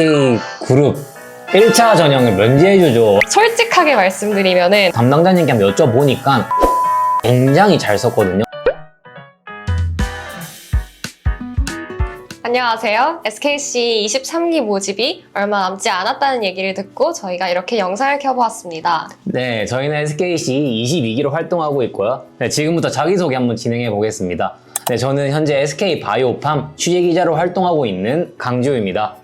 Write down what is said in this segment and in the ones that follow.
SK그룹 1차 전형을 면제해주죠. 솔직하게 말씀드리면은 담당자님께 한번 여쭤보니까 굉장히 잘 썼거든요. 안녕하세요. SKC 23기 모집이 얼마 남지 않았다는 얘기를 듣고 저희가 이렇게 영상을 켜보았습니다. 네, 저희는 SKC 22기로 활동하고 있고요. 네, 지금부터 자기소개 한번 진행해 보겠습니다. 네, 저는 현재 SK바이오팜 취재기자로 활동하고 있는 강지우입니다.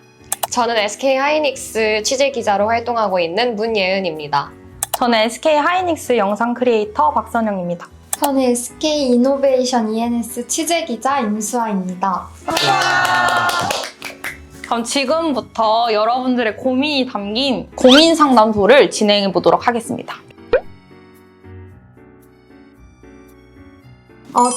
저는 SK하이닉스 취재기자로 활동하고 있는 문예은입니다. 저는 SK하이닉스 영상 크리에이터 박선영입니다. 저는 SK 이노베이션 ENS 취재기자 임수아입니다. 그럼 지금부터 여러분들의 고민이 담긴 고민 상담소를 진행해 보도록 하겠습니다.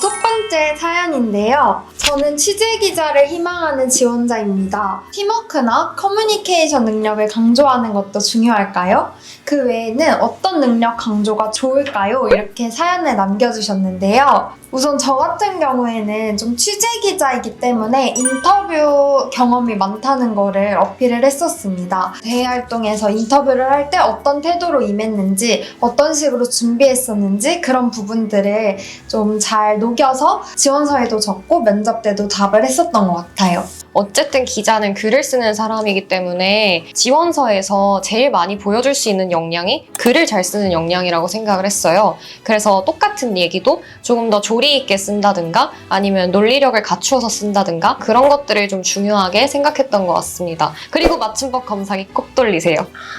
첫 번째 사연인데요. 저는 취재기자를 희망하는 지원자입니다. 팀워크나 커뮤니케이션 능력을 강조하는 것도 중요할까요? 그 외에는 어떤 능력 강조가 좋을까요? 이렇게 사연을 남겨주셨는데요. 우선 저 같은 경우에는 좀 취재기자이기 때문에 인터뷰 경험이 많다는 거를 어필을 했었습니다. 대외 활동에서 인터뷰를 할 때 어떤 태도로 임했는지, 어떤 식으로 준비했었는지 그런 부분들을 좀 잘 녹여서 지원서에도 적고 면접 때도 답을 했었던 것 같아요. 어쨌든 기자는 글을 쓰는 사람이기 때문에 지원서에서 제일 많이 보여줄 수 있는 역량이 글을 잘 쓰는 역량이라고 생각을 했어요. 그래서 똑같은 얘기도 조금 더 조리 있게 쓴다든가 아니면 논리력을 갖추어서 쓴다든가 그런 것들을 좀 중요하게 생각했던 것 같습니다. 그리고 맞춤법 검사기 꼭 돌리세요.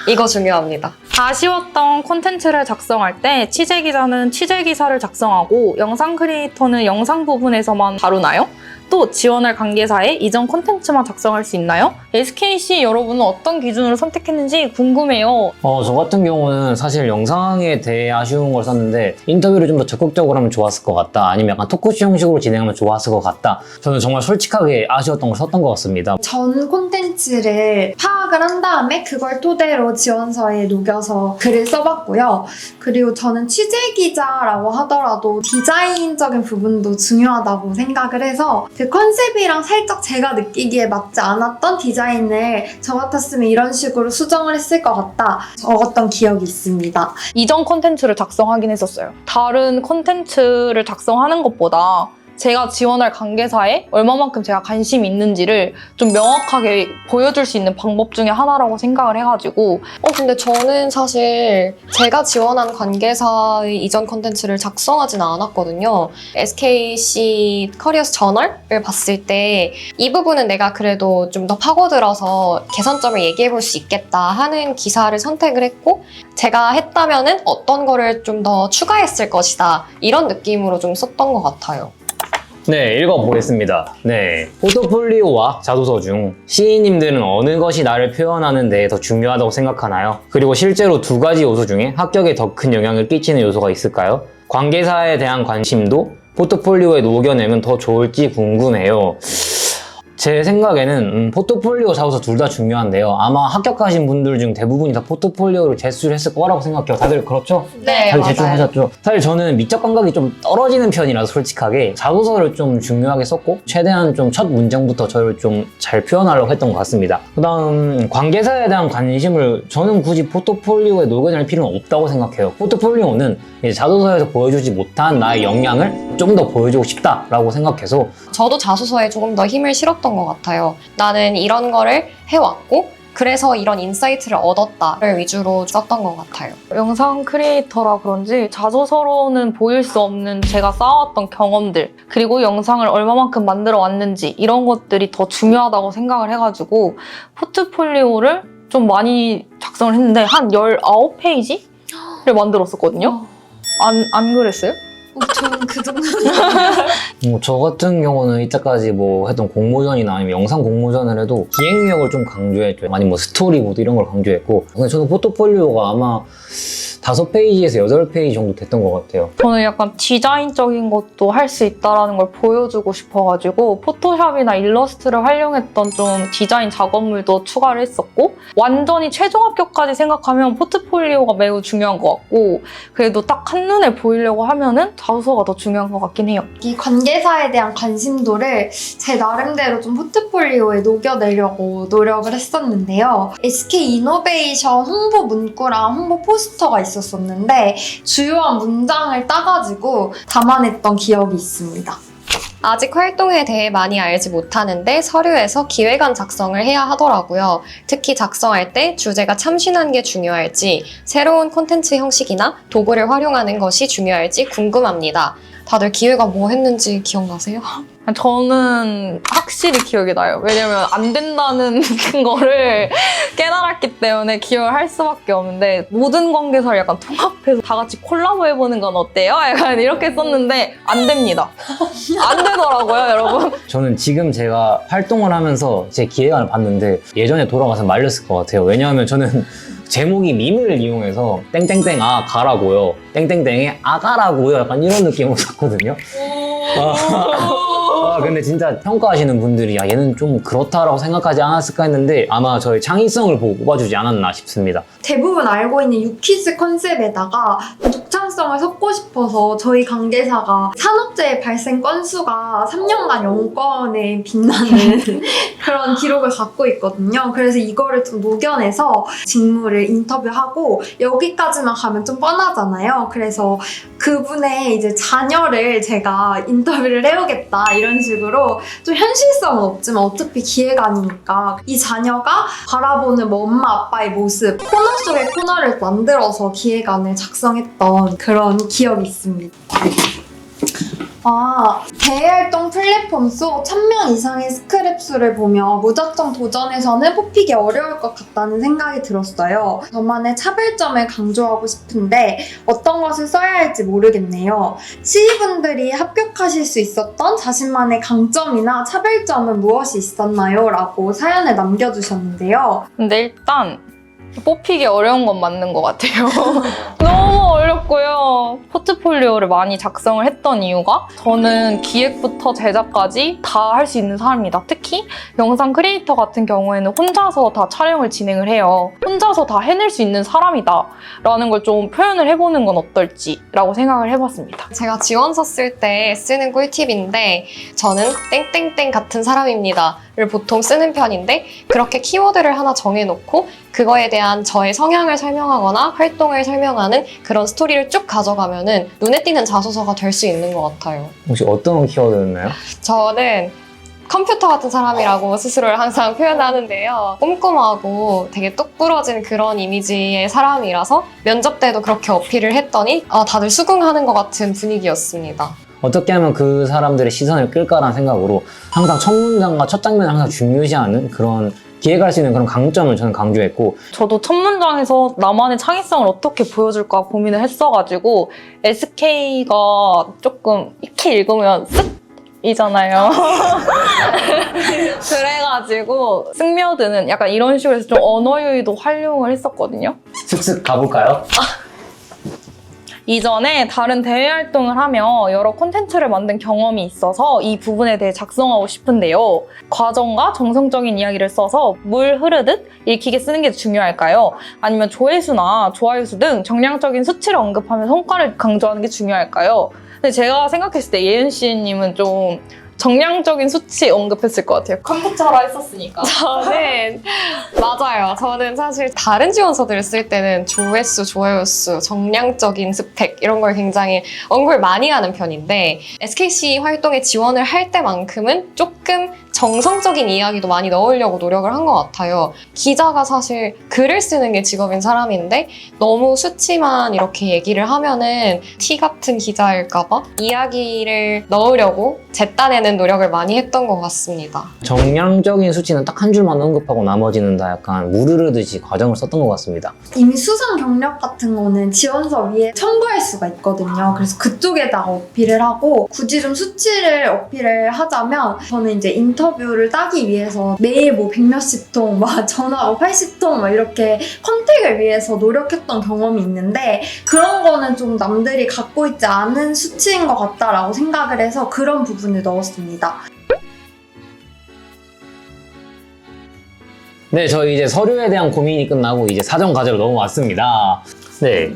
이거 중요합니다. 아쉬웠던 콘텐츠를 작성할 때 취재기자는 취재기사를 작성하고 영상 크리에이터는 영상 부분에서만 다루나요? 또 지원할 관계사에 이전 콘텐츠만 작성할 수 있나요? SKC 여러분은 어떤 기준으로 선택했는지 궁금해요. 저 같은 경우는 사실 영상에 대해 아쉬운 걸 썼는데 인터뷰를 좀 더 적극적으로 하면 좋았을 것 같다. 아니면 약간 토크쇼 형식으로 진행하면 좋았을 것 같다. 저는 정말 솔직하게 아쉬웠던 걸 썼던 것 같습니다. 전 콘텐츠를 파악을 한 다음에 그걸 토대로 지원서에 녹여서 글을 써봤고요. 그리고 저는 취재기자라고 하더라도 디자인적인 부분도 중요하다고 생각을 해서 그 컨셉이랑 살짝 제가 느끼기에 맞지 않았던 디자인을 저 같았으면 이런 식으로 수정을 했을 것 같다 적었던 기억이 있습니다. 이전 콘텐츠를 작성하긴 했었어요. 다른 콘텐츠를 작성하는 것보다 제가 지원할 관계사에 얼마만큼 제가 관심이 있는지를 좀 명확하게 보여줄 수 있는 방법 중에 하나라고 생각을 해가지고 근데 저는 사실 제가 지원한 관계사의 이전 콘텐츠를 작성하진 않았거든요. SKC 커리어스 저널을 봤을 때 이 부분은 내가 그래도 좀 더 파고들어서 개선점을 얘기해 볼 수 있겠다 하는 기사를 선택을 했고 제가 했다면은 어떤 거를 좀 더 추가했을 것이다 이런 느낌으로 좀 썼던 것 같아요. 네, 읽어보겠습니다. 네, 포트폴리오와 자소서 중 시인님들은 어느 것이 나를 표현하는 데 더 중요하다고 생각하나요? 그리고 실제로 두 가지 요소 중에 합격에 더 큰 영향을 끼치는 요소가 있을까요? 관계사에 대한 관심도 포트폴리오에 녹여내면 더 좋을지 궁금해요. 제 생각에는 포트폴리오 자소서 둘 다 중요한데요. 아마 합격하신 분들 중 대부분이 다 포트폴리오를 제출을 했을 거라고 생각해요. 다들 그렇죠? 네, 다들 맞아요. 제출하셨죠? 사실 저는 미적 감각이 좀 떨어지는 편이라서 솔직하게 자소서를 좀 중요하게 썼고 최대한 좀 첫 문장부터 저를 좀 잘 표현하려고 했던 것 같습니다. 그 다음 관계사에 대한 관심을 저는 굳이 포트폴리오에 녹여낼 필요는 없다고 생각해요. 포트폴리오는 이제 자소서에서 보여주지 못한 나의 역량을 좀 더 보여주고 싶다라고 생각해서 저도 자소서에 조금 더 힘을 실었던 것 같아요. 나는 이런 거를 해왔고 그래서 이런 인사이트를 얻었다를 위주로 썼던 것 같아요. 영상 크리에이터라 그런지 자소서로는 보일 수 없는 제가 쌓아왔던 경험들 그리고 영상을 얼마만큼 만들어 왔는지 이런 것들이 더 중요하다고 생각을 해가지고 포트폴리오를 좀 많이 작성을 했는데 한 19페이지를 만들었었거든요. 안 그랬어요? 저는 그 정도. 저 같은 경우는 이때까지 뭐 했던 공모전이나 아니면 영상 공모전을 해도 기획력을 좀 강조했죠. 아니면 뭐 스토리보드 이런 걸 강조했고 근데 저는 포트폴리오가 아마 5페이지에서 8페이지 정도 됐던 것 같아요. 저는 약간 디자인적인 것도 할 수 있다는 걸 보여주고 싶어가지고 포토샵이나 일러스트를 활용했던 좀 디자인 작업물도 추가를 했었고, 완전히 최종 합격까지 생각하면 포트폴리오가 매우 중요한 것 같고, 그래도 딱 한눈에 보이려고 하면은 자소서가 더 중요한 것 같긴 해요. 이 관계사에 대한 관심도를 제 나름대로 좀 포트폴리오에 녹여내려고 노력을 했었는데요. SK 이노베이션 홍보 문구랑 홍보 포스터가 있었었는데 주요한 문장을 따가지고 담아냈던 기억이 있습니다. 아직 활동에 대해 많이 알지 못하는데 서류에서 기획안 작성을 해야 하더라고요. 특히 작성할 때 주제가 참신한 게 중요할지, 새로운 콘텐츠 형식이나 도구를 활용하는 것이 중요할지 궁금합니다. 다들 기획안 뭐 했는지 기억나세요? 저는 확실히 기억이 나요. 왜냐면 안 된다는 거를 깨달았기 때문에 기억을 할 수밖에 없는데, 모든 관계사를 약간 통합해서 다 같이 콜라보 해보는 건 어때요? 약간 이렇게 썼는데 안 됩니다. 안 되더라고요, 여러분. 저는 지금 제가 활동을 하면서 제 기획안을 봤는데 예전에 돌아가서 말렸을 것 같아요. 왜냐하면 저는 제목이 밈을 이용해서 땡땡땡 아 가라고요, 땡땡땡에 아 가라고요, 약간 이런 느낌으로 썼거든요. 근데 진짜 평가하시는 분들이 야 얘는 좀 그렇다라고 생각하지 않았을까 했는데 아마 저의 창의성을 보고 뽑아주지 않았나 싶습니다. 대부분 알고 있는 유퀴즈 컨셉에다가 독창성을 섞고 싶어서 저희 관계사가 산업재해 발생 건수가 3년간 0건에 빛나는 그런 기록을 갖고 있거든요. 그래서 이거를 좀 녹여내서 직무를 인터뷰하고, 여기까지만 가면 좀 뻔하잖아요. 그래서 그분의 이제 자녀를 제가 인터뷰를 해오겠다 이런 식으로, 좀 현실성은 없지만 어차피 기획안이니까 이 자녀가 바라보는 뭐 엄마 아빠의 모습, 코너 속의 코너를 만들어서 기획안을 작성했던 그런 기억이 있습니다. 대외활동 플랫폼 속 1000명 이상의 스크랩 수를 보며 무작정 도전에서는 뽑히기 어려울 것 같다는 생각이 들었어요. 저만의 차별점을 강조하고 싶은데 어떤 것을 써야 할지 모르겠네요. 시의분들이 합격하실 수 있었던 자신만의 강점이나 차별점은 무엇이 있었나요? 라고 사연을 남겨주셨는데요. 근데 일단 뽑히기 어려운 건 맞는 것 같아요. 너무 어렵고요. 포트폴리오를 많이 작성을 했던 이유가, 저는 기획부터 제작까지 다 할 수 있는 사람이다. 특히 영상 크리에이터 같은 경우에는 혼자서 다 촬영을 진행을 해요. 혼자서 다 해낼 수 있는 사람이다 라는 걸 좀 표현을 해보는 건 어떨지 라고 생각을 해봤습니다. 제가 지원서 쓸 때 쓰는 꿀팁인데, 저는 땡땡땡 같은 사람입니다 를 보통 쓰는 편인데, 그렇게 키워드를 하나 정해놓고 그거에 대한 저의 성향을 설명하거나 활동을 설명하는 그런 스토리를 쭉 가져가면은 눈에 띄는 자소서가 될 수 있는 것 같아요. 혹시 어떤 키워드였나요? 저는 컴퓨터 같은 사람이라고 스스로를 항상 표현하는데요. 꼼꼼하고 되게 똑부러진 그런 이미지의 사람이라서 면접 때도 그렇게 어필을 했더니 다들 수긍하는 것 같은 분위기였습니다. 어떻게 하면 그 사람들의 시선을 끌까라는 생각으로 항상 첫 문장과 첫 장면을 항상 중요시하는 그런, 기획할 수 있는 그런 강점을 저는 강조했고, 저도 첫 문장에서 나만의 창의성을 어떻게 보여줄까 고민을 했어가지고, SK가 조금 익히 읽으면 쓱 이잖아요. 그래가지고 스며드는 약간 이런 식으로 해서 좀 언어 유희도 활용을 했었거든요. 슥슥 가볼까요? 이전에 다른 대외 활동을 하며 여러 콘텐츠를 만든 경험이 있어서 이 부분에 대해 작성하고 싶은데요. 과정과 정성적인 이야기를 써서 물 흐르듯 읽히게 쓰는 게 중요할까요? 아니면 조회수나 좋아요 수 등 정량적인 수치를 언급하며 성과를 강조하는 게 중요할까요? 근데 제가 생각했을 때 예은 씨님은 좀 정량적인 수치 언급했을 것 같아요. 컴퓨터라 했었으니까. 저는 사실 다른 지원서들을 쓸 때는 조회수, 좋아요 수, 정량적인 스펙 이런 걸 굉장히 언급을 많이 하는 편인데, SKC 활동에 지원을 할 때만큼은 조금 정성적인 이야기도 많이 넣으려고 노력을 한 것 같아요. 기자가 사실 글을 쓰는 게 직업인 사람인데 너무 수치만 이렇게 얘기를 하면은 티 같은 기자일까봐 이야기를 넣으려고 잿따내는 노력을 많이 했던 것 같습니다. 정량적인 수치는 딱 한 줄만 언급하고 나머지는 다 약간 물 흐르듯이 과정을 썼던 것 같습니다. 이미 수상 경력 같은 거는 지원서 위에 첨부할 수가 있거든요. 그래서 그쪽에다가 어필을 하고 굳이 좀 수치를 어필을 하자면 저는 이제 인터뷰를 따기 위해서 매일 뭐 100몇십 통, 막 전화 80통 막 이렇게 컨택을 위해서 노력했던 경험이 있는데 그런 거는 좀 남들이 갖고 있지 않은 수치인 것 같다라고 생각을 해서 그런 부분을 넣었습니다. 네, 저희 이제 서류에 대한 고민이 끝나고 이제 사전과제로 넘어왔습니다. 네.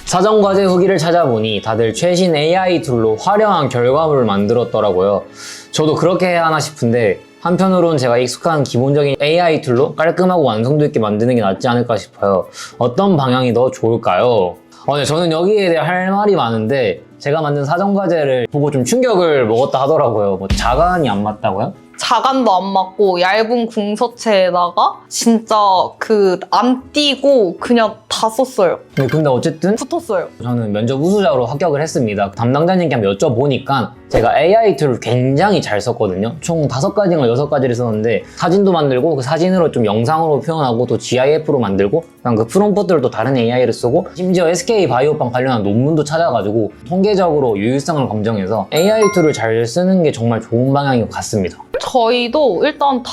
사전과제 후기를 찾아보니 다들 최신 AI 툴로 화려한 결과물을 만들었더라고요. 저도 그렇게 해야 하나 싶은데 한편으로는 제가 익숙한 기본적인 AI 툴로 깔끔하고 완성도 있게 만드는 게 낫지 않을까 싶어요. 어떤 방향이 더 좋을까요? 네, 저는 여기에 대해 할 말이 많은데 제가 만든 사전과제를 보고 좀 충격을 먹었다 하더라고요. 뭐 자간이 안 맞다고요? 자간도 안 맞고 얇은 궁서체에다가 진짜 안 띄고 그냥 다 썼어요. 네, 근데 어쨌든 붙었어요. 저는 면접 우수자로 합격을 했습니다. 담당자님께 한번 여쭤보니까 제가 AI 툴을 굉장히 잘 썼거든요. 총 5가지인가 6가지를 썼는데 사진도 만들고 그 사진으로 좀 영상으로 표현하고 또 GIF로 만들고 그냥 그 프롬프트를 또 다른 AI를 쓰고 심지어 SK 바이오팜 관련한 논문도 찾아가지고 통계적으로 유효성을 검증해서 AI 툴을 잘 쓰는 게 정말 좋은 방향인 것 같습니다. 저희도 일단 다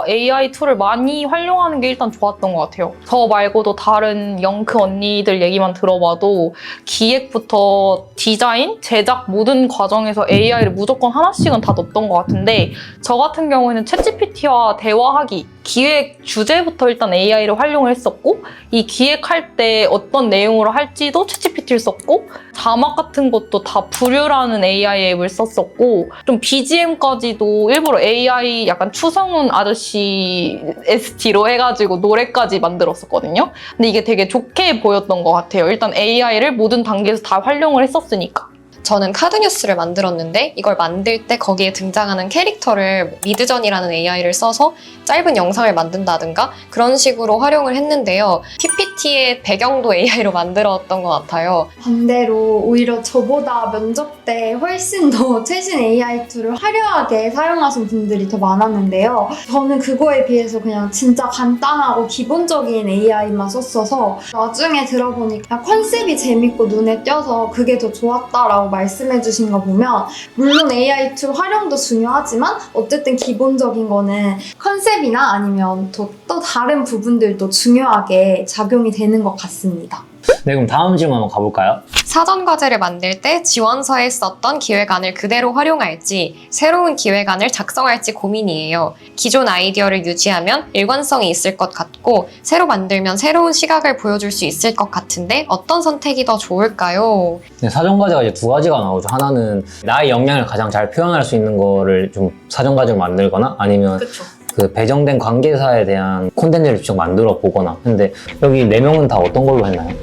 AI 툴을 많이 활용하는 게 일단 좋았던 것 같아요. 저 말고도 다른 영크 언니들 얘기만 들어봐도 기획부터 디자인, 제작 모든 과정에서 AI를 무조건 하나씩은 다 넣었던 것 같은데 저 같은 경우에는 챗GPT와 대화하기 기획 주제부터 일단 AI를 활용을 했었고 이 기획할 때 어떤 내용으로 할지도 챗GPT를 썼고 자막 같은 것도 다 부류라는 AI 앱을 썼었고 좀 BGM까지도 일부러 AI 약간 추성훈 아저씨 ST로 해가지고 노래까지 만들었었거든요. 근데 이게 되게 좋게 보였던 것 같아요. 일단 AI를 모든 단계에서 다 활용을 했었으니까. 저는 카드뉴스를 만들었는데 이걸 만들 때 거기에 등장하는 캐릭터를 미드전이라는 AI를 써서 짧은 영상을 만든다든가 그런 식으로 활용을 했는데요. PPT의 배경도 AI로 만들었던 것 같아요. 반대로 오히려 저보다 면접 때 훨씬 더 최신 AI 툴을 화려하게 사용하신 분들이 더 많았는데요. 저는 그거에 비해서 그냥 진짜 간단하고 기본적인 AI만 썼어서 나중에 들어보니까 컨셉이 재밌고 눈에 띄어서 그게 더 좋았다라고 말씀해 주신 거 보면 물론 AI 툴 활용도 중요하지만 어쨌든 기본적인 거는 컨셉이나 아니면 또 다른 부분들도 중요하게 작용이 되는 것 같습니다. 네, 그럼 다음 질문 한번 가볼까요? 사전과제를 만들 때 지원서에 썼던 기획안을 그대로 활용할지 새로운 기획안을 작성할지 고민이에요. 기존 아이디어를 유지하면 일관성이 있을 것 같고 새로 만들면 새로운 시각을 보여줄 수 있을 것 같은데 어떤 선택이 더 좋을까요? 네, 사전과제가 이제 2가지가 나오죠. 하나는 나의 역량을 가장 잘 표현할 수 있는 거를 좀 사전과제로 만들거나 아니면 그렇죠. 그 배정된 관계사에 대한 콘텐츠를 직접 만들어 보거나. 근데 여기 4명은 다 어떤 걸로 했나요?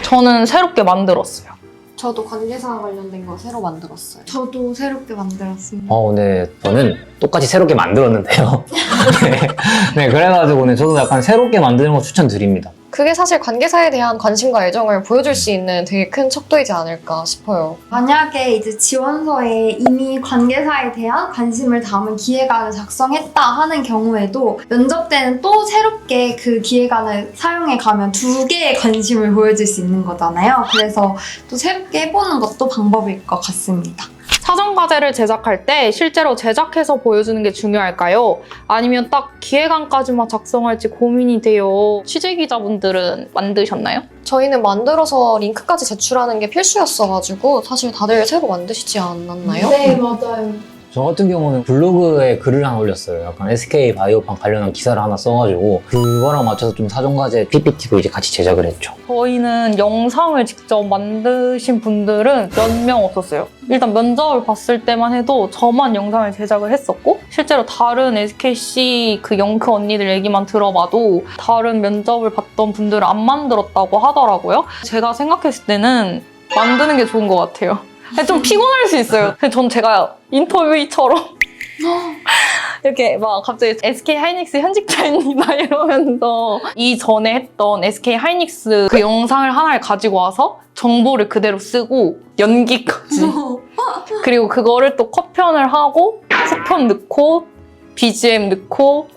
저는 새롭게 만들었어요. 저도 관계사 관련된 거 새로 만들었어요. 저도 새롭게 만들었습니다. 네, 저는 똑같이 새롭게 만들었는데요. 네, 그래가지고 네, 저도 약간 새롭게 만드는 거 추천드립니다. 그게 사실 관계사에 대한 관심과 애정을 보여줄 수 있는 되게 큰 척도이지 않을까 싶어요. 만약에 이제 지원서에 이미 관계사에 대한 관심을 담은 기획안을 작성했다 하는 경우에도 면접 때는 또 새롭게 그 기획안을 사용해 가면 2개의 관심을 보여줄 수 있는 거잖아요. 그래서 또 새롭게 해보는 것도 방법일 것 같습니다. 사전과제를 제작할 때 실제로 제작해서 보여주는 게 중요할까요? 아니면 딱 기획안까지만 작성할지 고민이 돼요. 취재기자분들은 만드셨나요? 저희는 만들어서 링크까지 제출하는 게 필수였어가지고 사실 다들 새로 만드시지 않았나요? 네, 맞아요. 저 같은 경우는 블로그에 글을 하나 올렸어요. 약간 SK 바이오팜 관련한 기사를 하나 써가지고 그거랑 맞춰서 좀 사전과제 PPT도 이제 같이 제작을 했죠. 저희는 영상을 직접 만드신 분들은 몇 명 없었어요. 일단 면접을 봤을 때만 해도 저만 영상을 제작을 했었고 실제로 다른 SKC 그 영크 언니들 얘기만 들어봐도 다른 면접을 봤던 분들은 안 만들었다고 하더라고요. 제가 생각했을 때는 만드는 게 좋은 것 같아요. 좀 피곤할 수 있어요. 전 제가 인터뷰처럼 이렇게 막 갑자기 SK 하이닉스 현직자입니다 이러면서 이전에 했던 SK 하이닉스 그 영상을 하나를 가지고 와서 정보를 그대로 쓰고 연기까지 그리고 그거를 또 컷편을 하고 후편 넣고 BGM 넣고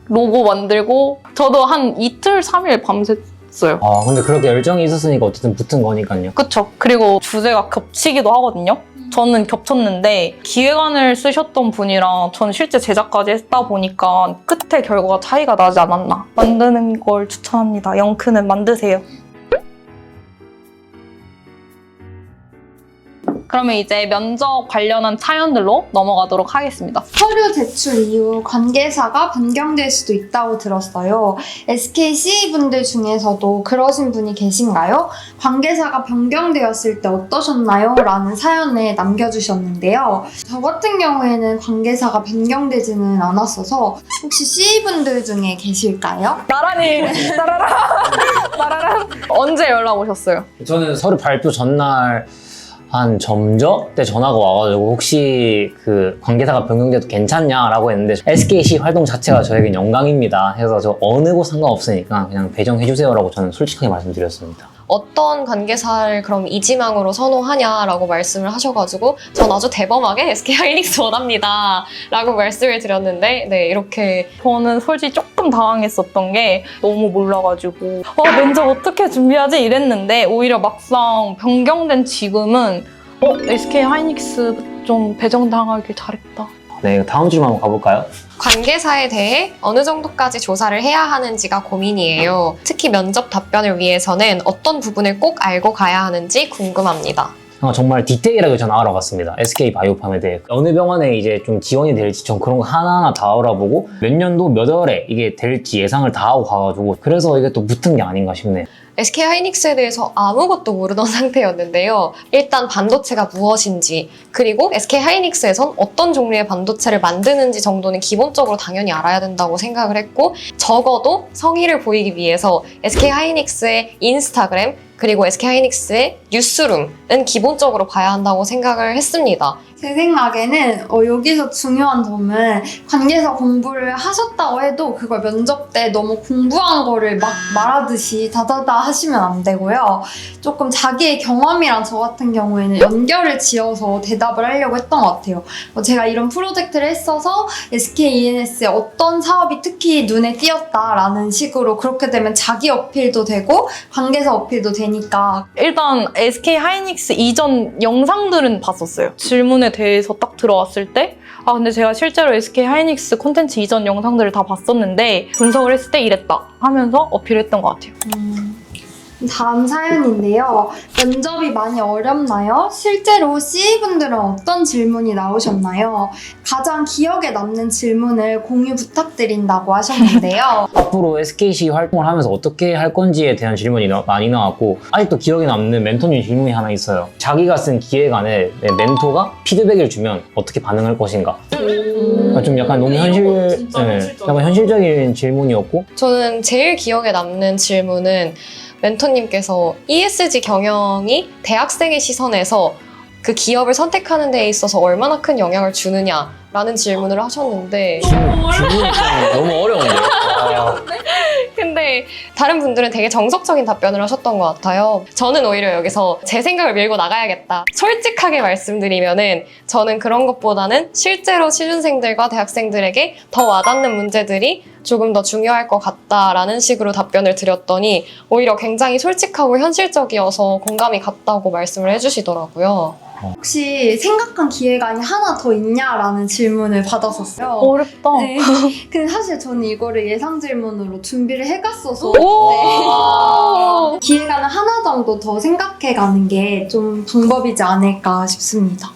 로고 만들고 저도 한 이틀, 3일 밤샜어요. 아, 근데 그렇게 열정이 있었으니까 어쨌든 붙은 거니까요. 그쵸. 그리고 주제가 겹치기도 하거든요. 저는 겹쳤는데 기획안을 쓰셨던 분이랑 저는 실제 제작까지 했다 보니까 끝에 결과가 차이가 나지 않았나. 만드는 걸 추천합니다. 영크는 만드세요. 그러면 이제 면접 관련한 사연들로 넘어가도록 하겠습니다. 서류 제출 이후 관계사가 변경될 수도 있다고 들었어요. SK 분들 중에서도 그러신 분이 계신가요? 관계사가 변경되었을 때 어떠셨나요? 라는 사연을 남겨주셨는데요. 저 같은 경우에는 관계사가 변경되지는 않았어서 혹시 C분들 중에 계실까요? 나란히 나라라 언제 연락 오셨어요? 저는 서류 발표 전날 한 점저 때 전화가 와가지고 혹시 그 관계사가 변경돼도 괜찮냐라고 했는데 SKC 활동 자체가 저에겐 영광입니다 해서 저 어느 곳 상관없으니까 그냥 배정해주세요라고 저는 솔직하게 말씀드렸습니다. 어떤 관계사를 그럼 이지망으로 선호하냐라고 말씀을 하셔가지고 전 아주 대범하게 SK 하이닉스 원합니다 라고 말씀을 드렸는데 네 이렇게 저는 솔직히 조금 당황했었던 게 너무 몰라가지고 면접 어떻게 준비하지 이랬는데 오히려 막상 변경된 지금은 SK 하이닉스 좀 배정당하길 잘했다. 네, 다음 질문 한번 가볼까요? 관계사에 대해 어느 정도까지 조사를 해야 하는지가 고민이에요. 특히 면접 답변을 위해서는 어떤 부분을 꼭 알고 가야 하는지 궁금합니다. 정말 디테일하게 전 알아봤습니다. SK 바이오팜에 대해 어느 병원에 이제 좀 지원이 될지 전 그런 거 하나하나 다 알아보고 몇 년도 몇 월에 이게 될지 예상을 다 하고 가가지고 그래서 이게 또 붙은 게 아닌가 싶네요. SK 하이닉스에 대해서 아무것도 모르던 상태였는데요. 일단 반도체가 무엇인지, 그리고 SK 하이닉스에선 어떤 종류의 반도체를 만드는지 정도는 기본적으로 당연히 알아야 된다고 생각을 했고, 적어도 성의를 보이기 위해서 SK 하이닉스의 인스타그램, 그리고 SK 하이닉스의 뉴스룸은 기본적으로 봐야 한다고 생각을 했습니다. 제 생각에는 여기서 중요한 점은 관계사 공부를 하셨다고 해도 그걸 면접 때 너무 공부한 거를 막 말하듯이 다다다 하시면 안 되고요. 조금 자기의 경험이랑 저 같은 경우에는 연결을 지어서 대답을 하려고 했던 것 같아요. 제가 이런 프로젝트를 했어서 SK ENS에 어떤 사업이 특히 눈에 띄었다라는 식으로 그렇게 되면 자기 어필도 되고 관계사 어필도 되니까 일단 SK 하이닉스 이전 영상들은 봤었어요. 질문에 대해서 딱 들어왔을 때 근데 제가 실제로 SK 하이닉스 콘텐츠 이전 영상들을 다 봤었는데 분석을 했을 때 이랬다 하면서 어필했던 것 같아요. 다음 사연인데요. 면접이 많이 어렵나요? 실제로 CE분들은 어떤 질문이 나오셨나요? 가장 기억에 남는 질문을 공유 부탁드린다고 하셨는데요. 앞으로 SKC 활동을 하면서 어떻게 할 건지에 대한 질문이 많이 나왔고 아직도 기억에 남는 멘토님 질문이 하나 있어요. 자기가 쓴 기획안에 멘토가 피드백을 주면 어떻게 반응할 것인가? 좀 약간 너무 약간 현실적인 질문이었고 저는 제일 기억에 남는 질문은 멘토님께서 ESG 경영이 대학생의 시선에서 그 기업을 선택하는 데 있어서 얼마나 큰 영향을 주느냐라는 질문을 하셨는데 질문이 너무 어려운데요. 근데 다른 분들은 되게 정석적인 답변을 하셨던 것 같아요. 저는 오히려 여기서 제 생각을 밀고 나가야겠다. 솔직하게 말씀드리면은 저는 그런 것보다는 실제로 취준생들과 대학생들에게 더 와닿는 문제들이 조금 더 중요할 것 같다라는 식으로 답변을 드렸더니 오히려 굉장히 솔직하고 현실적이어서 공감이 갔다고 말씀을 해주시더라고요. 혹시 생각한 기획안이 하나 더 있냐라는 질문을 받았었어요. 어렵다. 네. 근데 사실 저는 이거를 예상 질문으로 준비를 해갔어서 오! 기획안을 하나 정도 더 생각해가는 게 좀 방법이지 않을까 싶습니다.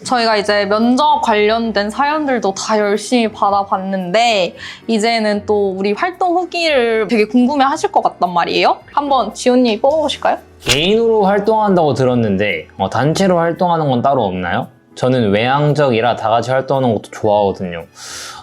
저희가 이제 면접 관련된 사연들도 다 열심히 받아봤는데 이제는 또 우리 활동 후기를 되게 궁금해 하실 것 같단 말이에요. 한번 지훈님 뽑아보실까요? 개인으로 활동한다고 들었는데 단체로 활동하는 건 따로 없나요? 저는 외향적이라 다 같이 활동하는 것도 좋아하거든요.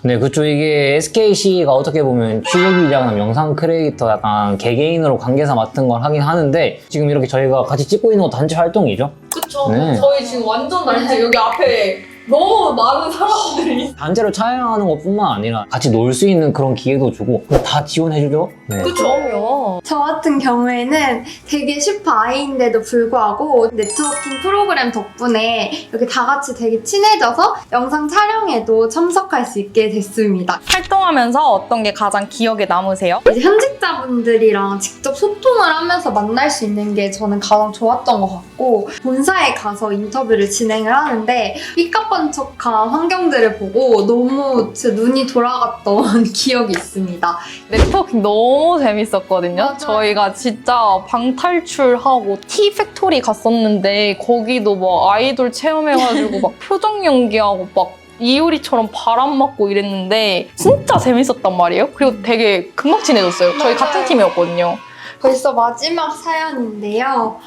근데 그쪽 이게 SKC가 어떻게 보면 취재기자나 영상 크리에이터 약간 개개인으로 관계사 맡은 걸 하긴 하는데 지금 이렇게 저희가 같이 찍고 있는 거 단체 활동이죠? 그쵸. 네. 저희 지금 완전 단체 여기 앞에 너무 많은 사람들이 단체로 촬영하는 것뿐만 아니라 같이 놀 수 있는 그런 기회도 주고 다 지원해주죠. 네. 그럼요. 저 같은 경우에는 되게 슈퍼 아이인데도 불구하고 네트워킹 프로그램 덕분에 이렇게 다 같이 되게 친해져서 영상 촬영에도 참석할 수 있게 됐습니다. 활동하면서 어떤 게 가장 기억에 남으세요? 이제 현직자분들이랑 직접 소통을 하면서 만날 수 있는 게 저는 가장 좋았던 것 같고, 본사에 가서 인터뷰를 진행을 하는데 삐까뻔쩍한 환경들을 보고 너무 제 눈이 돌아갔던 기억이 있습니다. 네트워킹 너무 재밌었거든요. 맞아요. 저희가 진짜 방탈출하고 티팩토리 갔었는데 거기도 막 아이돌 체험해가지고 막 표정 연기하고 막 이효리처럼 바람 맞고 이랬는데 진짜 재밌었단 말이에요. 그리고 되게 금방 친해졌어요. 저희 같은 팀이었거든요. 벌써 마지막 사연인데요.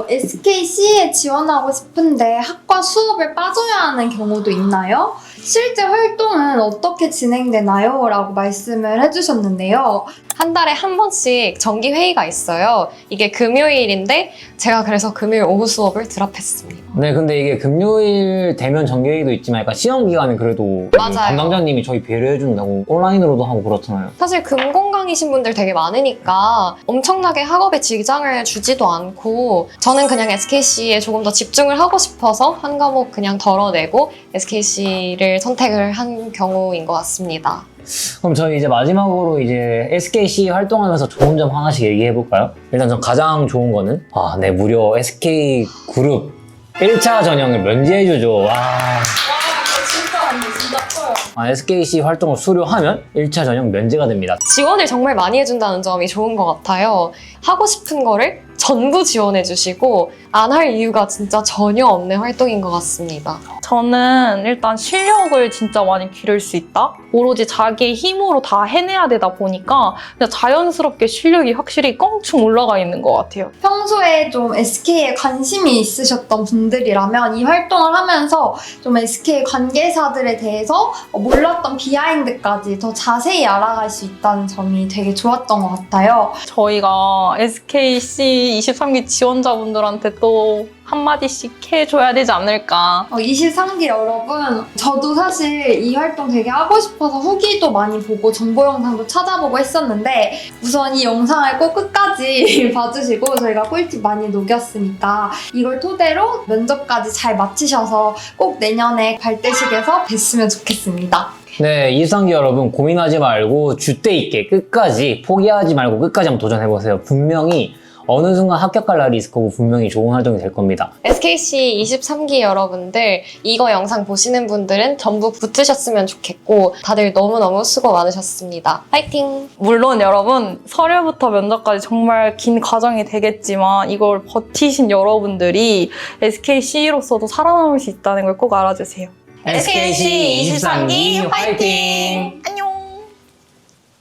SKC에 지원하고 싶은데 학과 수업을 빠져야 하는 경우도 있나요? 실제 활동은 어떻게 진행되나요? 라고 말씀을 해주셨는데요. 한 달에 한 번씩 정기 회의가 있어요. 이게 금요일인데 제가 그래서 금요일 오후 수업을 드랍했습니다. 네, 근데 이게 금요일 되면 정규회의도 있지만 약간 시험 기간에 그래도 맞아요. 담당자님이 저희 배려해준다고 온라인으로도 하고 그렇잖아요. 사실 금공강이신 분들 되게 많으니까 엄청나게 학업에 지장을 주지도 않고 저는 그냥 SKC에 조금 더 집중을 하고 싶어서 한 과목 그냥 덜어내고 SKC를 선택을 한 경우인 것 같습니다. 그럼 저희 이제 마지막으로 이제 SKC 활동하면서 좋은 점 하나씩 얘기해 볼까요? 일단 전 가장 좋은 거는 네, 무려 SK 그룹 1차 전형을 면제해주죠. 와. SKC 활동을 수료하면 1차 전형 면제가 됩니다. 지원을 정말 많이 해준다는 점이 좋은 것 같아요. 하고 싶은 거를 전부 지원해주시고 안 할 이유가 진짜 전혀 없는 활동인 것 같습니다. 저는 일단 실력을 진짜 많이 기를 수 있다? 오로지 자기의 힘으로 다 해내야 되다 보니까 그냥 자연스럽게 실력이 확실히 껑충 올라가 있는 것 같아요. 평소에 좀 SK에 관심이 있으셨던 분들이라면 이 활동을 하면서 좀 SK 관계사들에 대해서 몰랐던 비하인드까지 더 자세히 알아갈 수 있다는 점이 되게 좋았던 것 같아요. 저희가 SKC 23기 지원자분들한테 또 한마디씩 해줘야 되지 않을까. 23기 여러분, 저도 사실 이 활동 되게 하고 싶어서 후기도 많이 보고 정보 영상도 찾아보고 했었는데 우선 이 영상을 꼭 끝까지 봐주시고 저희가 꿀팁 많이 녹였으니까 이걸 토대로 면접까지 잘 마치셔서 꼭 내년에 발대식에서 뵀으면 좋겠습니다. 네, 23기 여러분 고민하지 말고 줏대 있게 끝까지 포기하지 말고 끝까지 한번 도전해보세요. 분명히 어느 순간 합격할 날이 있을 거고 분명히 좋은 활동이 될 겁니다. SKC 23기 여러분들 이거 영상 보시는 분들은 전부 붙으셨으면 좋겠고 다들 너무너무 수고 많으셨습니다. 파이팅! 물론 여러분 서류부터 면접까지 정말 긴 과정이 되겠지만 이걸 버티신 여러분들이 SKC로서도 살아남을 수 있다는 걸 꼭 알아주세요. SKC 23기 화이팅!